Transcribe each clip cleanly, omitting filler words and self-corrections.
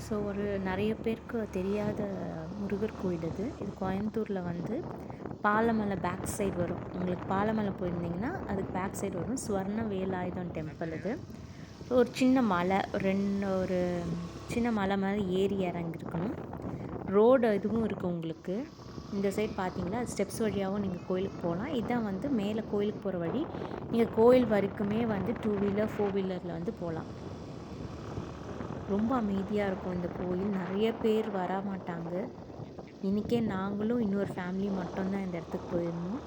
So நிறைய பேருக்கு தெரியாத முருகர் கோயில் இது. இது கோயம்புத்தூரில் வந்து பாலமலை பேக் சைடு வரும். உங்களுக்கு பாலமலை போயிருந்தீங்கன்னா அதுக்கு பேக் சைடு வரும். ஸ்வர்ண வேலாயுதம் டெம்பிள் இது. ஒரு சின்ன மலை, ஒரு சின்ன மலை மாதிரி ஏறி இறங்கிருக்கணும். ரோடு இதுவும் இருக்குது உங்களுக்கு. இந்த சைடு பார்த்தீங்களா, ஸ்டெப்ஸ் வழியாகவும் நீங்கள் கோயிலுக்கு போகலாம். இதுதான் வந்து மேலே கோயிலுக்கு போகிற வழி. நீங்கள் கோயில் வரைக்குமே வந்து 2 வீலர் 4 வீலரில் வந்து போகலாம். ரொம்ப அமைதியாக இருக்கும் இந்த கோயில். நிறைய பேர் வர மாட்டாங்க. இன்றைக்கே நாங்களும் இன்னொரு ஃபேமிலி மட்டும்தான் இந்த இடத்துக்கு போயிருந்தோம்.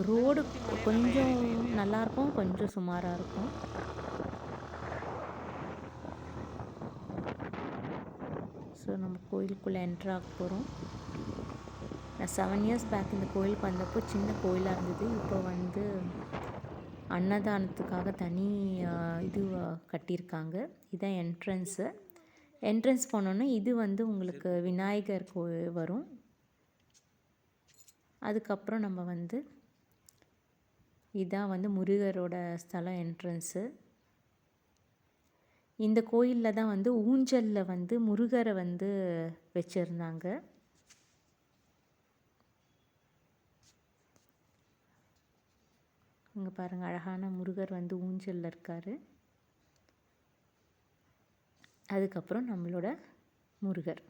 ரோடு கொஞ்சம் நல்லாயிருக்கும், கொஞ்சம் சுமாராக இருக்கும். ஸோ நம்ம கோயிலுக்குள்ளே என்ட்ரு ஆக போகிறோம். நான் 7 இயர்ஸ் பேக் இந்த கோயிலுக்கு வந்தப்போ சின்ன கோயிலாக இருந்தது. இப்போ வந்து அன்னதானத்துக்காக தனி இது கட்டியிருக்காங்க. இதுதான் என்ட்ரன்ஸு. என்ட்ரன்ஸ் போனோன்னே இது வந்து உங்களுக்கு விநாயகர் கோயில் வரும். அதுக்கப்புறம் நம்ம வந்து இதான் வந்து முருகரோட ஸ்தலம் என்ட்ரன்ஸு. இந்த கோயிலில் தான் வந்து ஊஞ்சலில் வந்து முருகரை வந்து வச்சுருந்தாங்க. இங்கே பாருங்கள், அழகான முருகர் வந்து ஊஞ்சலில் இருக்கார். அதுக்கப்புறம் நம்மளோட முருகர்.